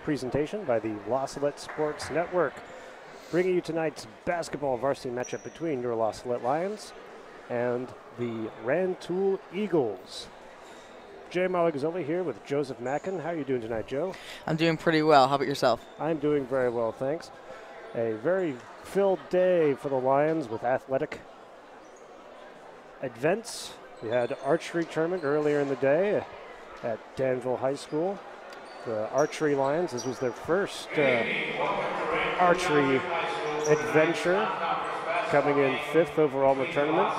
presentation by the Salette Sports Network, bringing you tonight's basketball varsity matchup between your Salette Lions and the Rantoul Eagles. Jay Malagazoli here with Joseph Mackin. How are you doing tonight, Joe? I'm doing pretty well. How about yourself? I'm doing very well, thanks. A very filled day for the Lions with athletic events. We had archery tournament earlier in the day at Danville High School. The Archery Lions, this was their first archery adventure, coming in 5th overall in the tournament.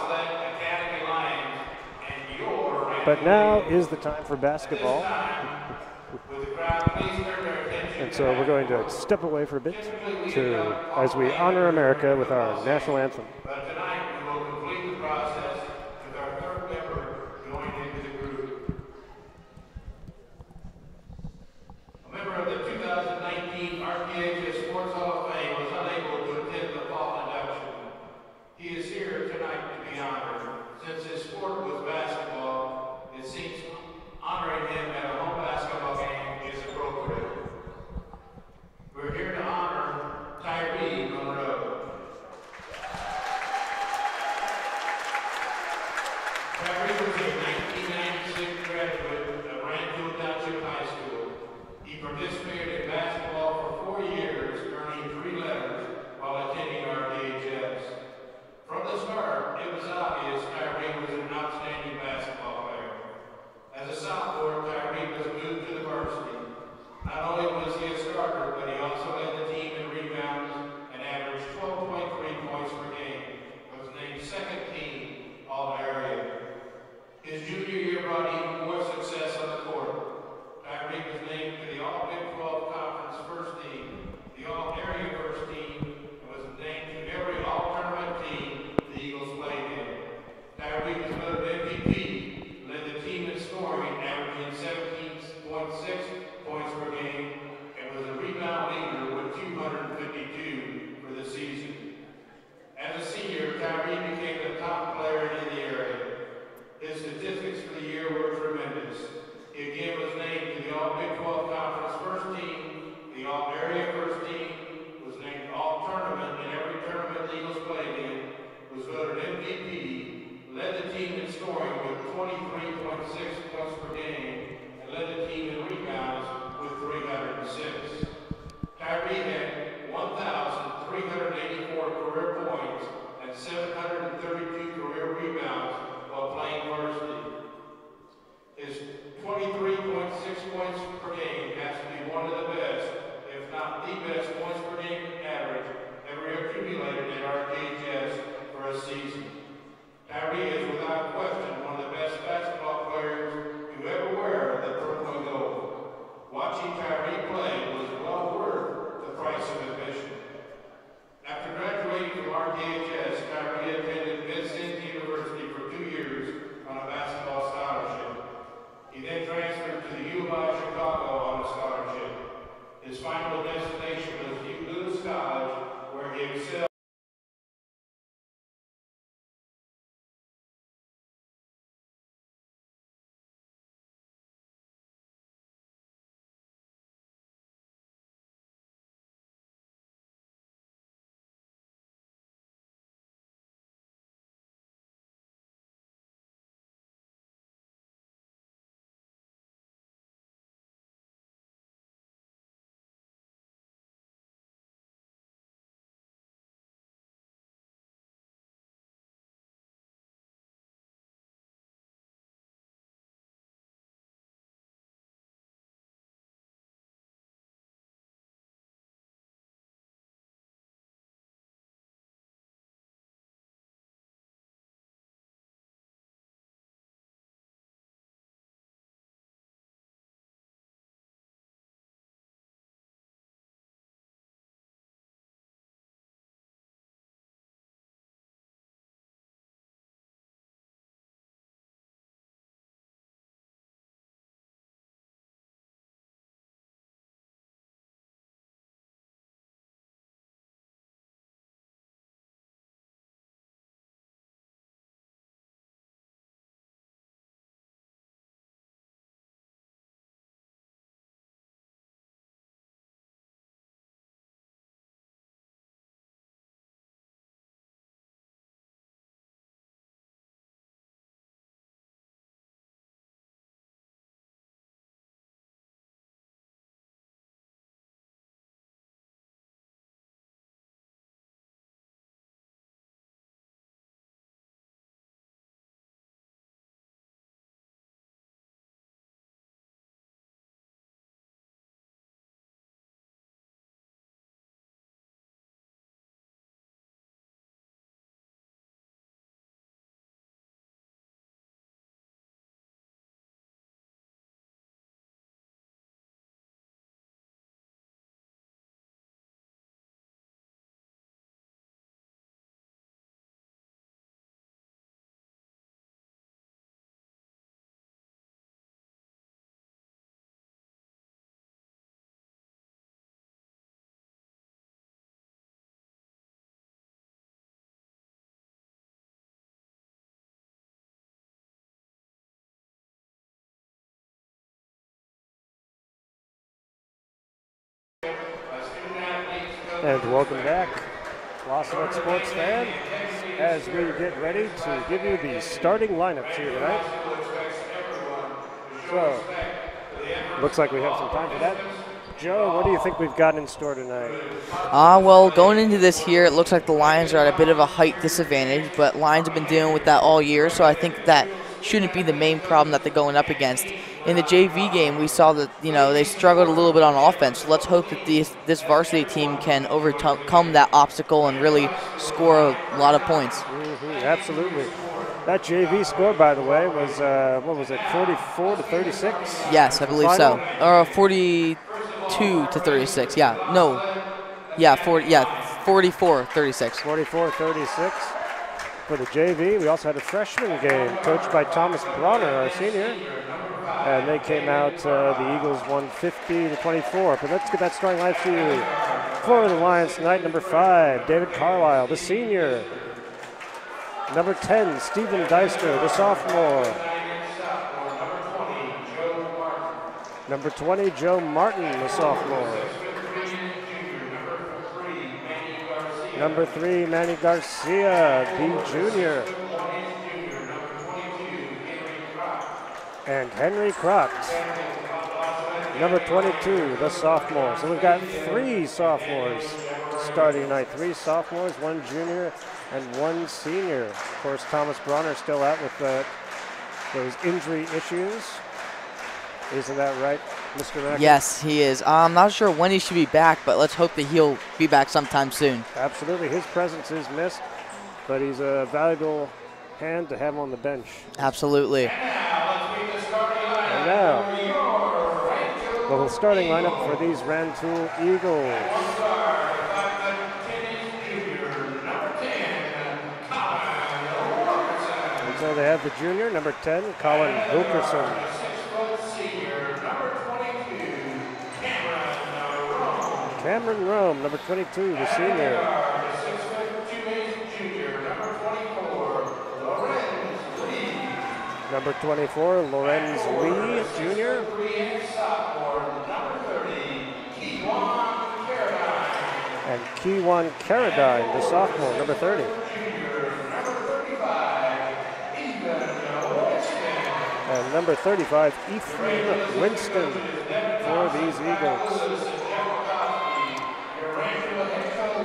But now is the time for basketball. And so we're going to step away for a bit as we honor America with our national anthem. And welcome back, La Salette sports fan, as we get ready to give you the starting lineups here tonight. So, looks like we have some time for that. Joe, what do you think we've got in store tonight? Well, going into this here, it looks like the Lions are at a bit of a height disadvantage, but Lions have been dealing with that all year, so I think that shouldn't be the main problem that they're going up against. In the JV game, we saw that, they struggled a little bit on offense, so let's hope that this varsity team can overcome that obstacle and really score a lot of points. Absolutely. That JV score, by the way, was, 44 to 36? Yes, I believe so. Or 42 to 36, yeah. No. Yeah, 44-36. 44-36 for the JV. We also had a freshman game coached by Thomas Bronner, our senior. And they came out, the Eagles won 50-24. But let's get that starting lineup to you. For the Lions tonight, number 5, David Carlisle, the senior. Number 10, Stephen Deister, the sophomore. Number 20, Joe Martin, the sophomore. Number 3, Manny Garcia, the junior. And Henry Crott, number 22, the sophomore. So we've got 3 sophomores starting tonight. 3 sophomores, 1 junior, and 1 senior. Of course, Thomas Bronner still out with those injury issues. Isn't that right, Mr. Mackey? Yes, he is. I'm not sure when he should be back, but let's hope that he'll be back sometime soon. Absolutely. His presence is missed, but he's a valuable hand to have on the bench. Absolutely. And now, the starting lineup for these Rantoul Eagles. And so they have the junior, number 10, Colin Wilkerson. Cameron Rome, number 22, the senior. Number 24, Lorenz Lee, junior. And Kewan Carradine, the sophomore, number 30. And number 35, Ethan Winston for these Eagles.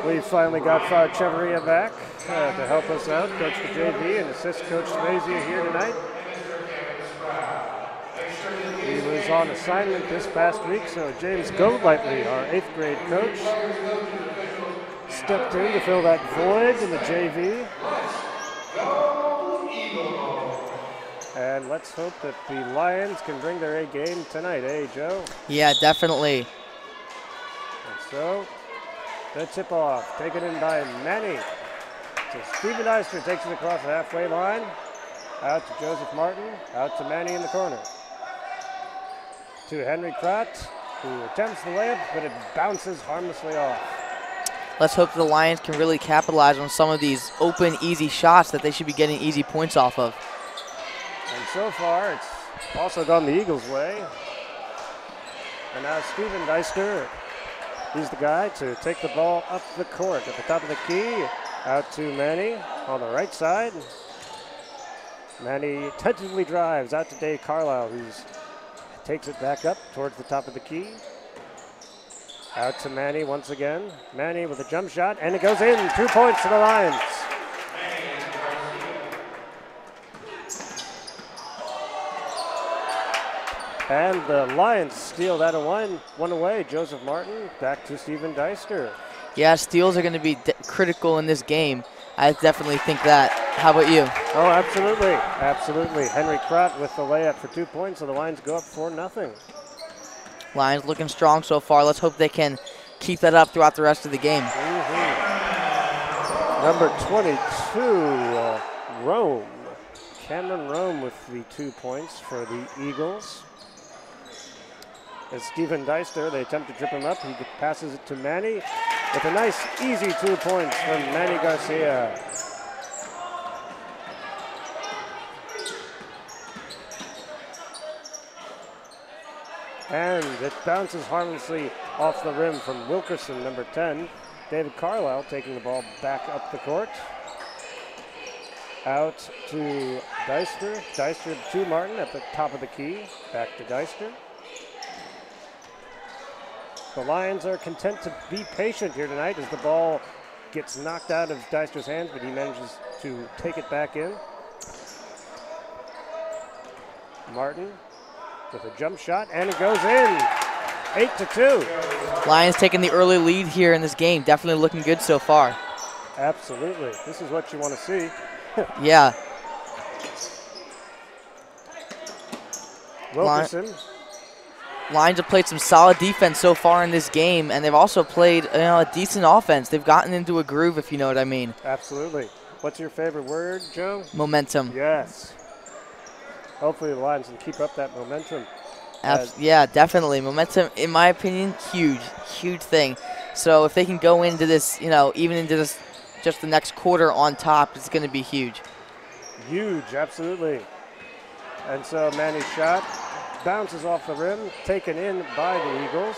We finally got Cheveria back to help us out, coach the JV and assist Coach Svazia here tonight. He was on assignment this past week, so James Golightly, our 8th grade coach, stepped in to fill that void in the JV. And let's hope that the Lions can bring their A game tonight, eh, Joe? Yeah, definitely. And so, the tip-off, taken in by Manny. So Stephen Deister takes it across the halfway line. Out to Joseph Martin, out to Manny in the corner. To Henry Crott, who attempts the layup, but it bounces harmlessly off. Let's hope the Lions can really capitalize on some of these open, easy shots that they should be getting easy points off of. And so far, it's also gone the Eagles' way. And now Stephen Deister, he's the guy to take the ball up the court at the top of the key. Out to Manny on the right side. Manny tentatively drives out to Dave Carlisle, who takes it back up towards the top of the key. Out to Manny once again. Manny with a jump shot, and it goes in. 2 points to the Lions. And the Lions steal that one away. Joseph Martin back to Stephen Deister. Yeah, steals are going to be critical in this game. I definitely think that. How about you? Oh, absolutely. Absolutely. Henry Crott with the layup for 2 points, so the Lions go up 4-0. Lions looking strong so far. Let's hope they can keep that up throughout the rest of the game. Number 22, Rome. Cameron Rome with the 2 points for the Eagles. As Stephen Deister, they attempt to trip him up. He passes it to Manny with a nice, easy 2 points from Manny Garcia. And it bounces harmlessly off the rim from Wilkerson, number 10. David Carlisle taking the ball back up the court. Out to Deister. Deister to Martin at the top of the key. Back to Deister. The Lions are content to be patient here tonight as the ball gets knocked out of Deister's hands, but he manages to take it back in. Martin with a jump shot, and it goes in. 8-2. Lions taking the early lead here in this game. Definitely looking good so far. Absolutely. This is what you want to see. Yeah. Wilkerson. Lions have played some solid defense so far in this game, and they've also played a decent offense. They've gotten into a groove, if you know what I mean. Absolutely. What's your favorite word, Joe? Momentum. Yes. Hopefully the Lions can keep up that momentum. Yeah, definitely. Momentum, in my opinion, huge thing. So if they can go into this, even into this, just the next quarter on top, it's going to be huge. Huge, absolutely. And so Manny's shot bounces off the rim, taken in by the Eagles.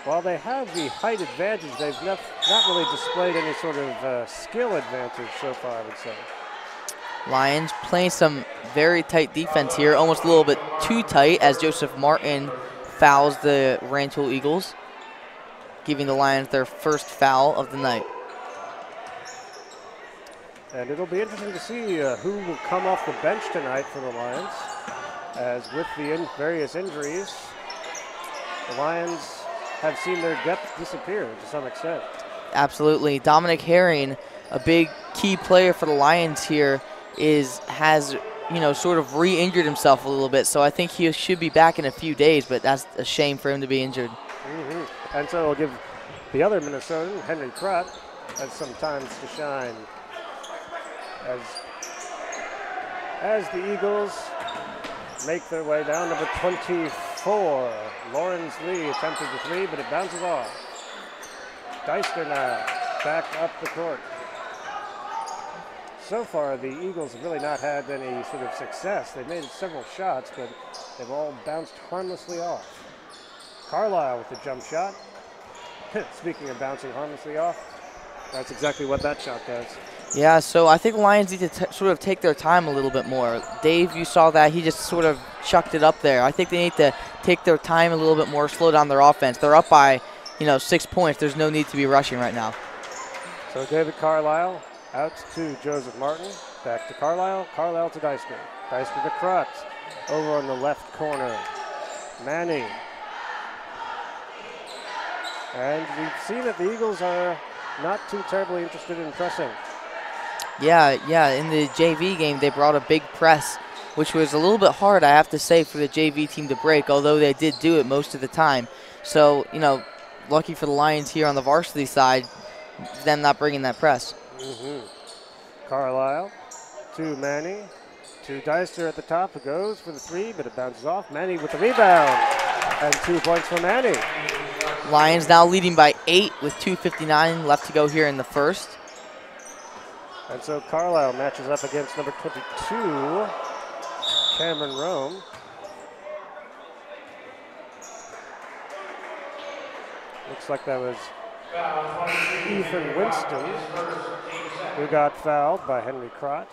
While they have the height advantage, they've not really displayed any sort of skill advantage so far, I would say. Lions playing some very tight defense here, almost a little bit too tight as Joseph Martin fouls the Rantoul Eagles, giving the Lions their first foul of the night. And it'll be interesting to see who will come off the bench tonight for the Lions, as with the various injuries, the Lions have seen their depth disappear to some extent. Absolutely. Dominic Herring, a big key player for the Lions here, has sort of re-injured himself a little bit, so I think he should be back in a few days, but that's a shame for him to be injured. Mm-hmm. And so we'll give the other Minnesotan, Henry Crott, has some times to shine as the Eagles make their way down. Number 24, Lawrence Lee attempted the three, but it bounces off. Deister now back up the court. So far, the Eagles have really not had any sort of success. They've made several shots, but they've all bounced harmlessly off. Carlisle with the jump shot. Speaking of bouncing harmlessly off, that's exactly what that shot does. Yeah, so I think the Lions need to sort of take their time a little bit more. Dave, you saw that. He just sort of chucked it up there. I think they need to take their time a little bit more, slow down their offense. They're up by, 6 points. There's no need to be rushing right now. So David Carlisle out to Joseph Martin. Back to Carlisle. Carlisle to Deister. Deister to Crott. Over on the left corner. Manning. And we've seen that the Eagles are not too terribly interested in pressing. Yeah, in the JV game, they brought a big press, which was a little bit hard, I have to say, for the JV team to break, although they did do it most of the time. So, lucky for the Lions here on the varsity side, them not bringing that press. Mm-hmm. Carlisle to Manny, to Deister at the top, who goes for the three, but it bounces off. Manny with the rebound, and 2 points for Manny. Lions now leading by 8 with 2:59 left to go here in the first. And so Carlisle matches up against number 22, Cameron Rome. Looks like that was Ethan Winston who got fouled by Henry Crott.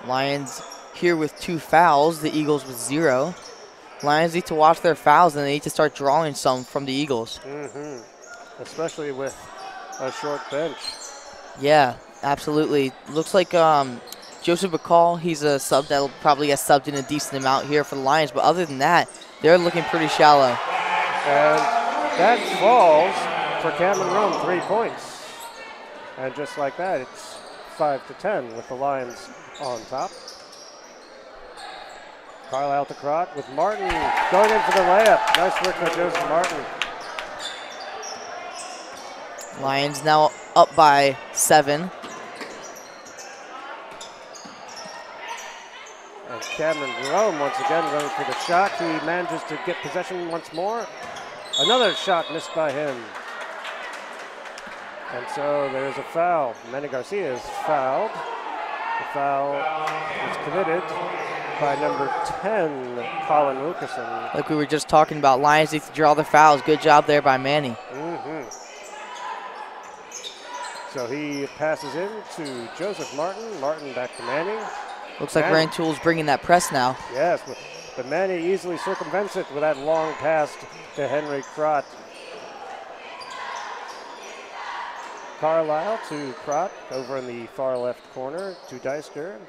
Lions here with 2 fouls, the Eagles with 0. Lions need to watch their fouls, and they need to start drawing some from the Eagles. Mm-hmm. Especially with a short bench. Yeah, absolutely. Looks like Joseph McCall, he's a sub that'll probably get subbed in a decent amount here for the Lions, but other than that, they're looking pretty shallow. And that falls for Cameron Rome, 3 points. And just like that, it's 5-10 with the Lions on top. Carlisle to Crott with Martin going in for the layup. Nice work by Joseph Martin. Lions now up by 7. And Cameron Rome once again going for the shot. He manages to get possession once more. Another shot missed by him. And so there's a foul. Manny Garcia is fouled. The foul is committed by number 10, Colin Wilkerson. Like we were just talking about, Lions need to draw the fouls. Good job there by Manny. So he passes in to Joseph Martin. Martin back to Manny. Looks like Rantoul's bringing that press now. Yes, but Manny easily circumvents it with that long pass to Henry Crott. Carlisle to Crott over in the far left corner to Deister,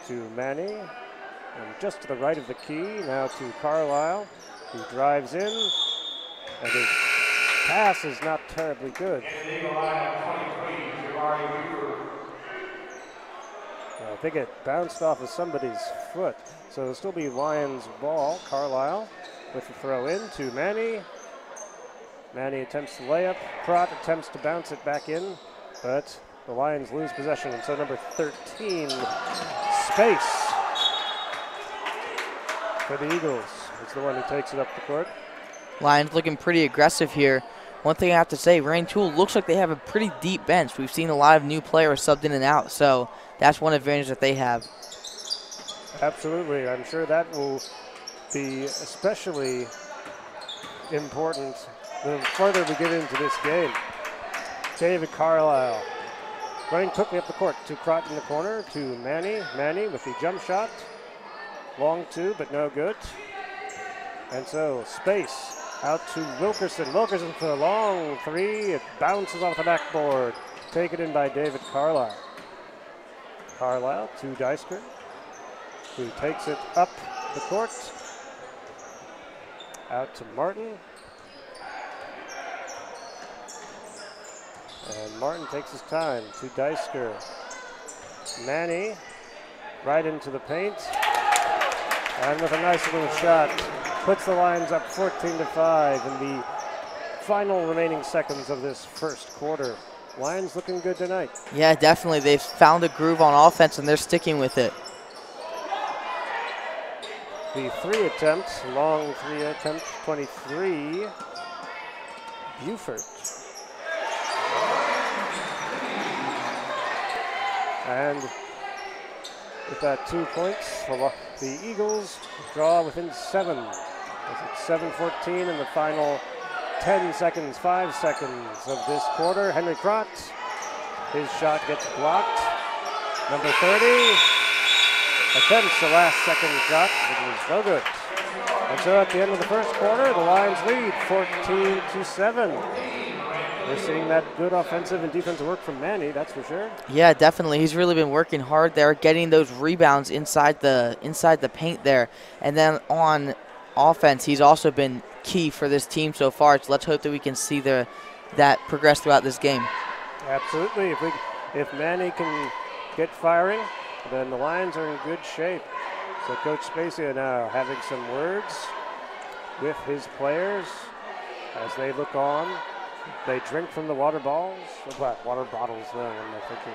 to Manny, and just to the right of the key, now to Carlisle, who drives in, and his pass is not terribly good. I think it bounced off of somebody's foot, so it'll still be Lions ball. Carlisle with the throw in to Manny. Manny attempts the layup. Crott attempts to bounce it back in, but the Lions lose possession. And so number 13, Space for the Eagles. It's the one who takes it up the court. Lions looking pretty aggressive here. One thing I have to say, Rantoul looks like they have a pretty deep bench. We've seen a lot of new players subbed in and out, so that's one advantage that they have. Absolutely. I'm sure that will be especially important the further we get into this game. David Carlisle running quickly up the court to Crott in the corner to Manny. Manny with the jump shot. Long two, but no good. And so Space out to Wilkerson. Wilkerson for a long three. It bounces off the backboard. Taken in by David Carlisle. Carlisle to Deister, who takes it up the court. Out to Martin. And Martin takes his time to Deister. Manny right into the paint. And with a nice little shot, puts the Lions up 14-5 in the final remaining seconds of this first quarter. Lions looking good tonight. Yeah, definitely. They've found a groove on offense, and they're sticking with it. The three attempt, long three attempt, 23, Buford. And with that 2 points, the Eagles draw within 7. It's 7:14 in the final 10 seconds, 5 seconds of this quarter. Henry Crott, his shot gets blocked. Number 30 attempts the last second shot. It was no good. And so at the end of the first quarter, the Lions lead 14-7. We're seeing that good offensive and defensive work from Manny, that's for sure. Yeah, definitely. He's really been working hard there, getting those rebounds inside the paint there. And then on offense, he's also been key for this team so far. So let's hope that we can see that progress throughout this game. Absolutely. If Manny can get firing, then the Lions are in good shape. So Coach Spacey now having some words with his players as they look on. They drink from the water bottles. Water bottles, no, what am I thinking?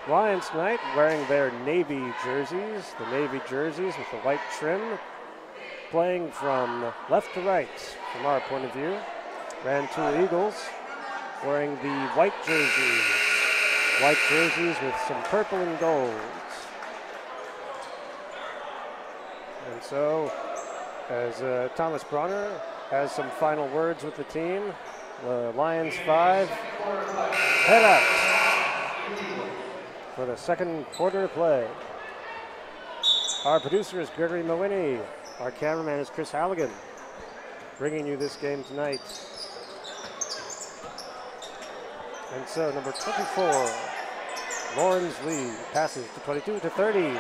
Lions tonight wearing their navy jerseys, the navy jerseys with the white trim, playing from left to right from our point of view. Rantoul Eagles wearing the white jerseys with some purple and gold. And so, as Thomas Bronner has some final words with the team, the Lions 5 head out for the second quarter play. Our producer is Gregory Mawini. Our cameraman is Chris Halligan, bringing you this game tonight. And so number 24, Lawrence Lee, passes to 22 to 30.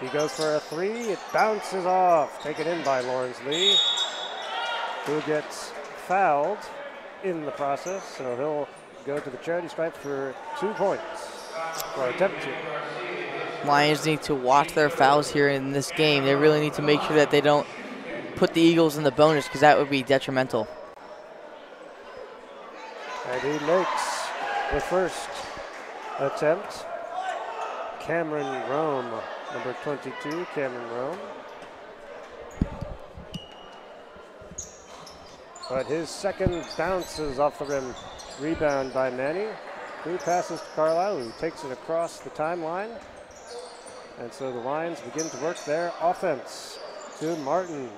He goes for a three. It bounces off. Taken in by Lawrence Lee, who gets fouled in the process. So he'll go to the charity stripe for 2 points, or attempt to. Lions need to watch their fouls here in this game. They really need to make sure that they don't put the Eagles in the bonus, because that would be detrimental. And he makes the first attempt. Cameron Rome, number 22, Cameron Rome. But his second bounces off the rim. Rebound by Manny, who passes to Carlisle, who takes it across the timeline. And so the Lions begin to work their offense to Martin.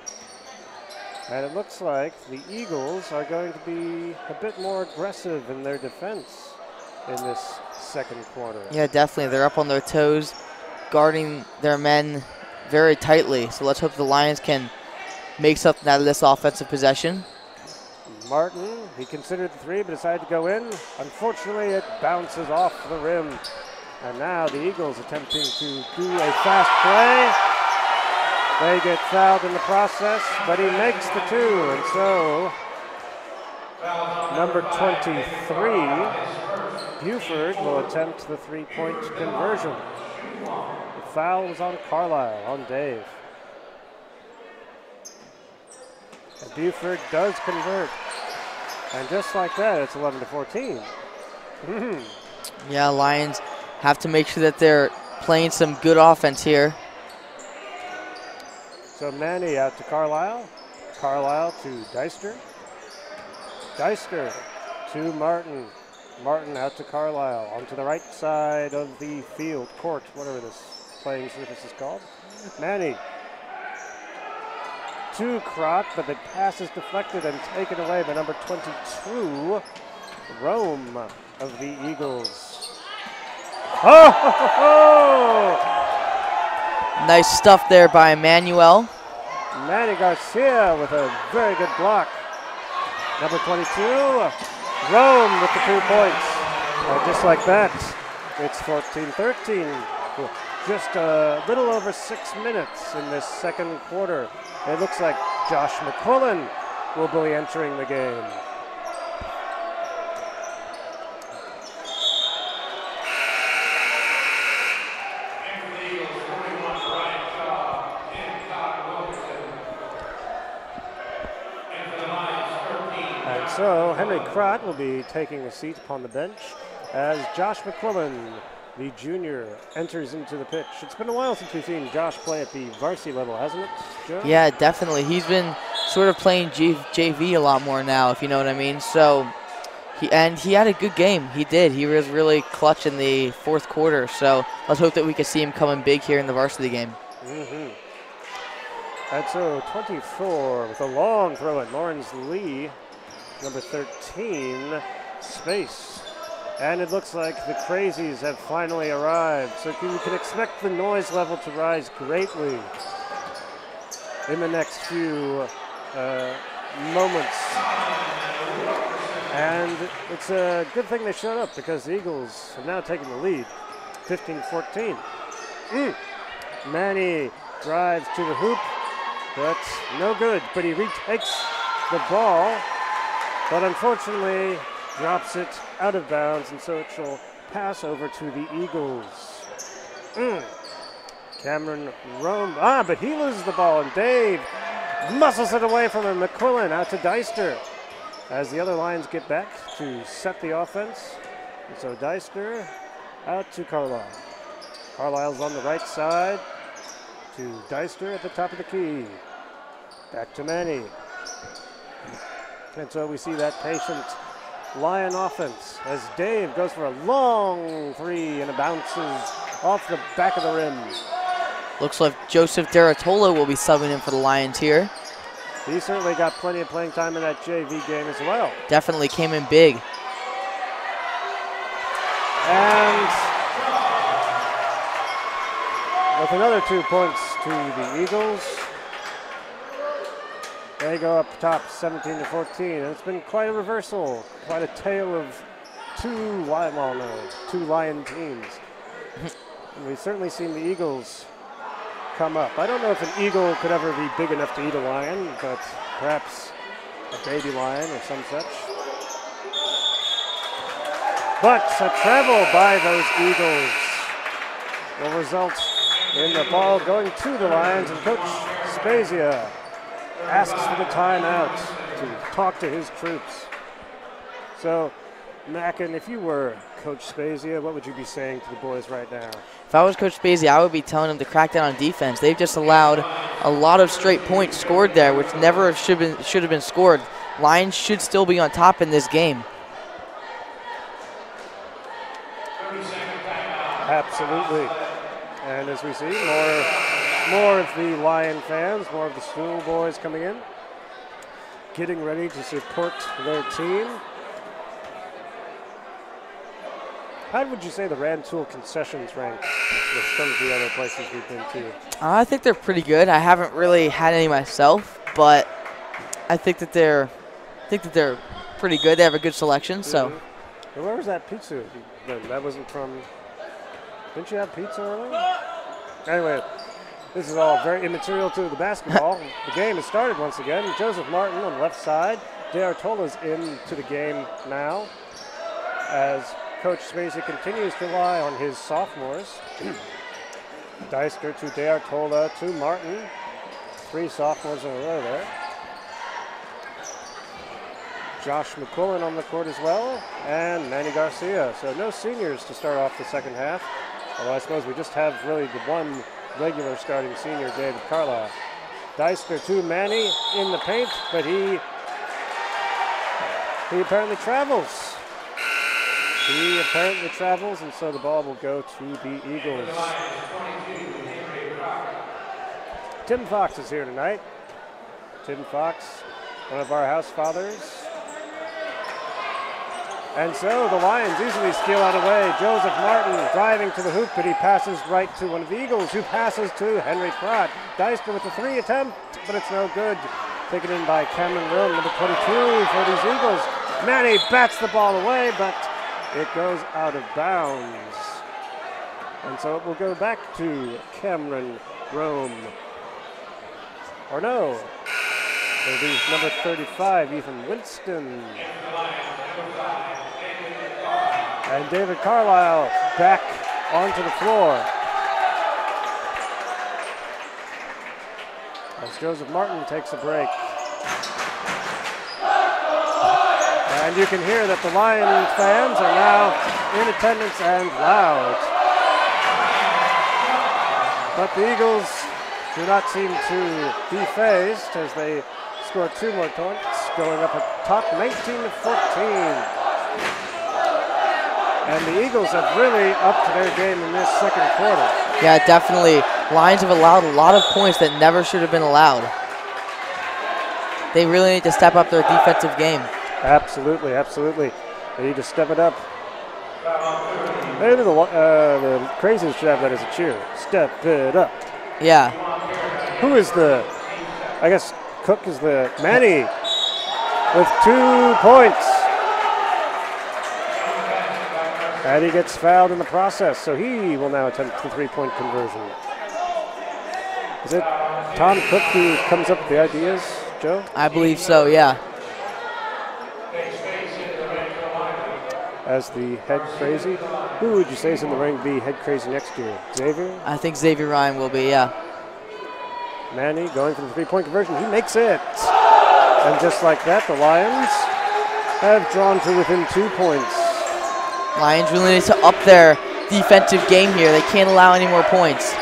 And it looks like the Eagles are going to be a bit more aggressive in their defense in this second quarter. Yeah, definitely. They're up on their toes, guarding their men very tightly. So let's hope the Lions can make something out of this offensive possession. Martin, he considered the three, but decided to go in. Unfortunately, it bounces off the rim. And now the Eagles attempting to do a fast play. They get fouled in the process, but he makes the two. And so, number 23, Buford will attempt the three-point conversion. The foul was on Carlisle, on Dave. And Buford does convert. And just like that, it's 11-14. Yeah, Lions have to make sure that they're playing some good offense here. So Manny out to Carlisle. Carlisle to Deister. Deister to Martin. Martin out to Carlisle. Onto the right side of the field, court, whatever this playing surface is called. Manny to Crott, but the pass is deflected and taken away by number 22, Rome of the Eagles. Oh! Ho, ho, ho! Nice stuff there by Emmanuel. Manny Garcia with a very good block. Number 22, Rome with the 2 points. Just like that, it's 14-13. Just a little over 6 minutes in this second quarter. It looks like Josh McQuillan will be entering the game. And so Henry Crott will be taking a seat upon the bench as Josh McQuillan, the junior, enters into the pitch. It's been a while since we've seen Josh play at the varsity level, hasn't it, Joe? Yeah, definitely. He's been sort of playing JV a lot more now, if you know what I mean. So, he had a good game. He did. He was really clutch in the fourth quarter. So let's hope that we can see him coming big here in the varsity game. And so 24 with a long throw at Lawrence Lee, number 13, space. And it looks like the Crazies have finally arrived. So we can expect the noise level to rise greatly in the next few moments. And it's a good thing they showed up because the Eagles have now taken the lead, 15-14. Manny drives to the hoop, but no good. But he retakes the ball, but unfortunately drops it out of bounds, and so it shall pass over to the Eagles. Cameron Rome, but he loses the ball, and Dave muscles it away from him. McQuillan out to Deister as the other Lions get back to set the offense. And so Deister out to Carlisle. Carlisle's on the right side to Deister at the top of the key. Back to Manny. And so we see that patient Lion offense as Dave goes for a long three and it bounces off the back of the rim. Looks like Joseph Deratola will be subbing in for the Lions here. He certainly got plenty of playing time in that JV game as well. Definitely came in big. And with another 2 points to the Eagles, they go up top 17-14, and it's been quite a reversal, quite a tale of two Lion teams. And we've certainly seen the Eagles come up. I don't know if an eagle could ever be big enough to eat a lion, but perhaps a baby lion or some such. But a travel by those Eagles will result in the ball going to the Lions, and Coach Spezia asks for the timeout to talk to his troops. So, Mackin, if you were Coach Spezia, what would you be saying to the boys right now? If I was Coach Spezia, I would be telling them to crack down on defense. They've just allowed a lot of straight points scored there, which never should have been scored. Lions should still be on top in this game. Absolutely. And as we see, more of the Lion fans, more of the schoolboys coming in, getting ready to support their team. How would you say the Rantoul concessions rank with some of the other places we've been to? I think they're pretty good. I haven't really had any myself, but I think that they're pretty good. They have a good selection. So. And where was that pizza? That wasn't from. Didn't you have pizza earlier? Anyway, this is all very immaterial to the basketball. The game has started once again. Joseph Martin on the left side. D'Artola's into the game now as Coach Swayze continues to rely on his sophomores. Deister to D'Artola to Martin. 3 sophomores in a row there. Josh McQuillan on the court as well, and Manny Garcia. So no seniors to start off the second half. Although I suppose we just have really the one regular starting senior, David Carlisle. Deister to Manny in the paint, but he apparently travels. He apparently travels, and so the ball will go to the Eagles. Tim Fox is here tonight. Tim Fox, one of our house fathers. And so the Lions easily steal out away. Joseph Martin driving to the hoop, but he passes right to one of the Eagles, who passes to Henry Pratt. Deister with the 3 attempt, but it's no good. Taken in by Cameron Rome, number 22 for these Eagles. Manny bats the ball away, but it goes out of bounds. And so it will go back to Cameron Rome. Or no, it'll be number 35, Ethan Winston. And David Carlisle back onto the floor. As Joseph Martin takes a break. And you can hear that the Lions fans are now in attendance and loud. But the Eagles do not seem to be phased as they score 2 more points, going up at top 19-14. And the Eagles have really upped their game in this second quarter. Yeah, definitely. Lions have allowed a lot of points that never should have been allowed. They really need to step up their defensive game. Absolutely, absolutely. They need to step it up. Maybe the crazies should have that as a cheer. Step it up. Yeah. Who is I guess Cook is Manny with 2 points. And he gets fouled in the process, so he will now attempt the 3-point conversion. Is it Tom Cook who comes up with the ideas, Joe? I believe so, yeah. As the head crazy. Who would you say is in the running to be head crazy next year? Xavier? I think Xavier Ryan will be, yeah. Manny going for the 3-point conversion. He makes it. And just like that, the Lions have drawn to within 2 points. Lions really need to up their defensive game here. They can't allow any more points.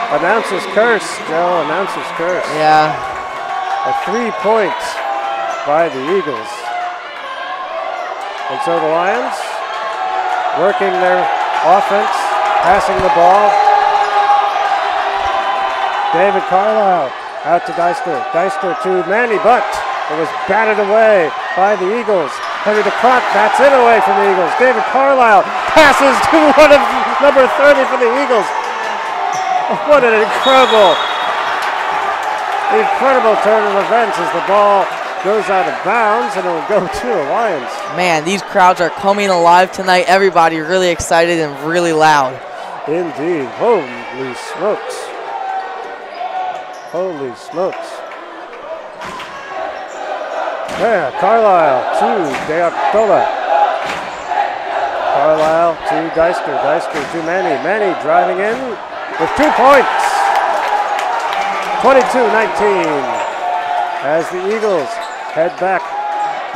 Announcer's curse, Joe. Announcer's curse. Yeah. A 3-point by the Eagles. And so the Lions working their offense, passing the ball. David Carlisle out to Deister. Deister to Manny, but it was batted away by the Eagles. Henry DeCrott bats it away from the Eagles. David Carlisle passes to one of number 30 for the Eagles. What an incredible turn of events as the ball goes out of bounds, and it will go to the Lions. Man, these crowds are coming alive tonight. Everybody really excited and really loud. Indeed. Holy smokes. Holy smokes. Yeah, Carlisle to D'Artola. Carlisle to Deister. Deister to Manny. Manny driving in with 2 points. 22-19. As the Eagles head back.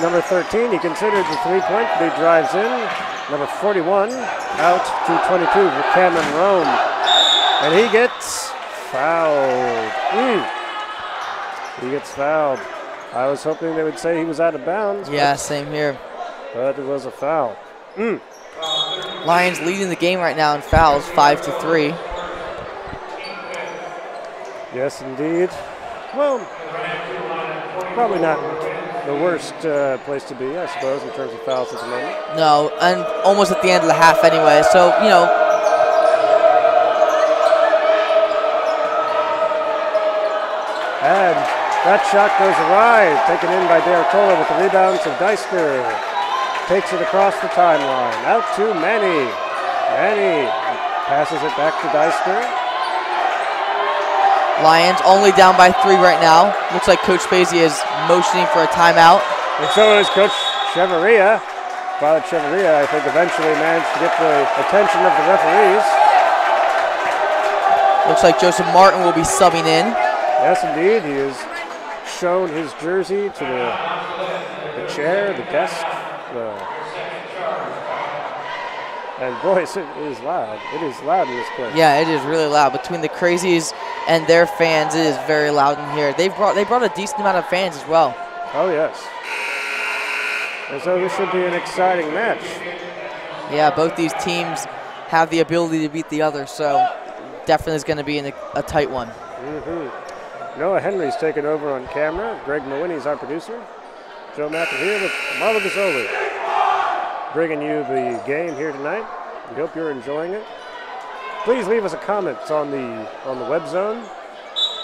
Number 13, he considered the 3-point, but he drives in. Number 41 out to 22 for Cameron Rome. And he gets fouled. He gets fouled. I was hoping they would say he was out of bounds. Yeah, same here. But it was a foul. Lions leading the game right now in fouls, 5-3. Yes, indeed. Well, probably not the worst place to be, I suppose, in terms of fouls at the moment. No, and almost at the end of the half anyway. So, you know. And that shot goes awry, taken in by D'Artola with the rebound to Deister. Takes it across the timeline. Out to Manny. Manny passes it back to Deister. Lions only down by 3 right now. Looks like Coach Spacey is motioning for a timeout. And so is Coach Cheveria. Father Cheveria, I think, eventually managed to get the attention of the referees. Looks like Joseph Martin will be subbing in. Yes, indeed. He has shown his jersey to the chair, the desk. And boys, it is loud. It is loud in this place. Yeah, it is really loud. Between the Crazies and their fans, it is very loud in here. They brought a decent amount of fans as well. Oh, yes. And so this should be an exciting match. Yeah, both these teams have the ability to beat the other, so definitely is going to be a tight one. Noah Henry's taken over on camera. Greg Mawhinney's our producer. Joe Macken here with Marlo Gazzoli, bringing you the game here tonight. We hope you're enjoying it. Please leave us a comment on the web zone.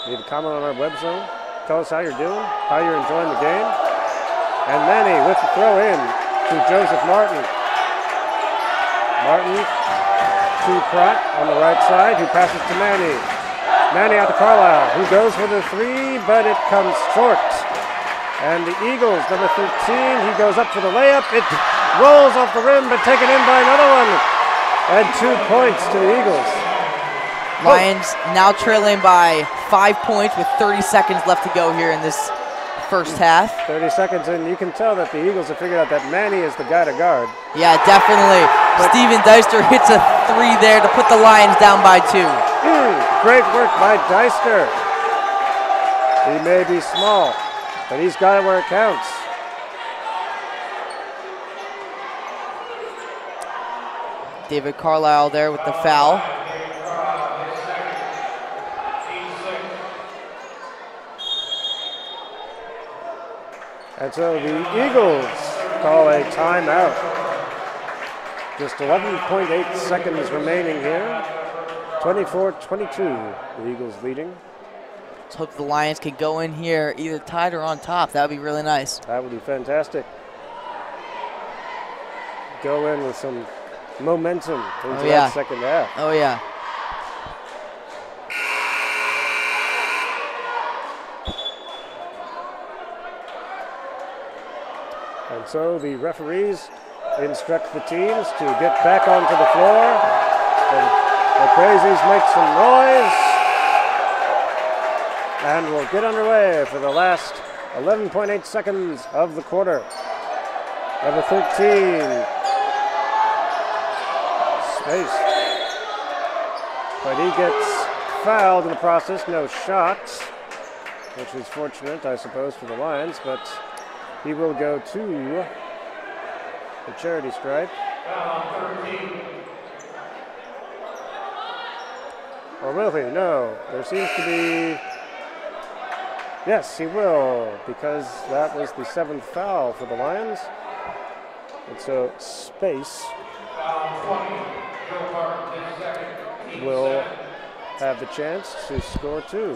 Leave a comment on our web zone. Tell us how you're doing, how you're enjoying the game. And Manny with the throw in to Joseph Martin. Martin to Pratt on the right side, who passes to Manny. Manny out to Carlisle, who goes for the 3, but it comes short. And the Eagles, number 13, he goes up for the layup. It rolls off the rim, but taken in by another one. And 2 points to the Eagles. Lions now trailing by 5 points with 30 seconds left to go here in this first half. 30 seconds, and you can tell that the Eagles have figured out that Manny is the guy to guard. Yeah, definitely. Steven Deister hits a 3 there to put the Lions down by 2. Great work by Deister. He may be small, but he's got it where it counts. David Carlisle there with the foul. And so the Eagles call a timeout. Just 11.8 seconds remaining here. 24-22, the Eagles leading. Let's hope the Lions can go in here either tied or on top. That would be really nice. That would be fantastic. Go in with some momentum into that second half. Oh, yeah. And so the referees instruct the teams to get back onto the floor. And the Crazies make some noise. And we'll get underway for the last 11.8 seconds of the quarter. Number 13. Space. But he gets fouled in the process. No shot, which is fortunate, I suppose, for the Lions. But he will go to the charity stripe. Or will he? No. There seems to be... Yes, he will, because that was the 7th foul for the Lions. And so Space will have the chance to score 2.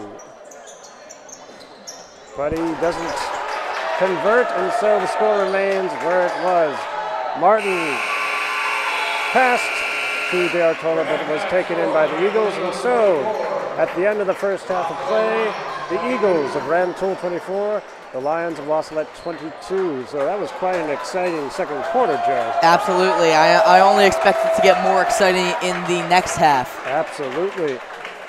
But he doesn't convert, and so the score remains where it was. Martin passed to D'Artola, but it was taken in by the Eagles, and so at the end of the first half of play, the Eagles of Rantoul 24, the Lions of La Salette 22. So that was quite an exciting second quarter, Joe. Absolutely. I only expect it to get more exciting in the next half. Absolutely.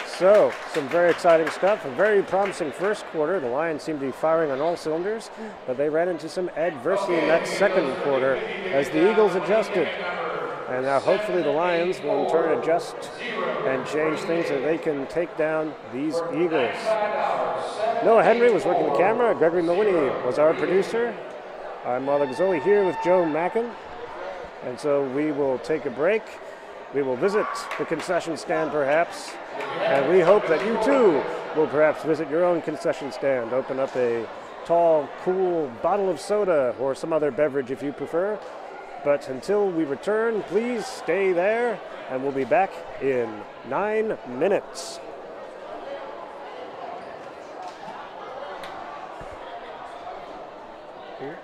So, some very exciting stuff. A very promising first quarter. The Lions seemed to be firing on all cylinders, but they ran into some adversity in that second quarter as the Eagles adjusted. And now hopefully the Lions will in turn adjust and change things so they can take down these Eagles. Noah Henry was working the camera. Gregory Mawhinney was our producer. I'm Marlo Gazzoli here with Joe Macken. And so we will take a break. We will visit the concession stand perhaps, and we hope that you too will perhaps visit your own concession stand. Open up a tall, cool bottle of soda or some other beverage if you prefer. But until we return, please stay there, and we'll be back in 9 minutes. Here.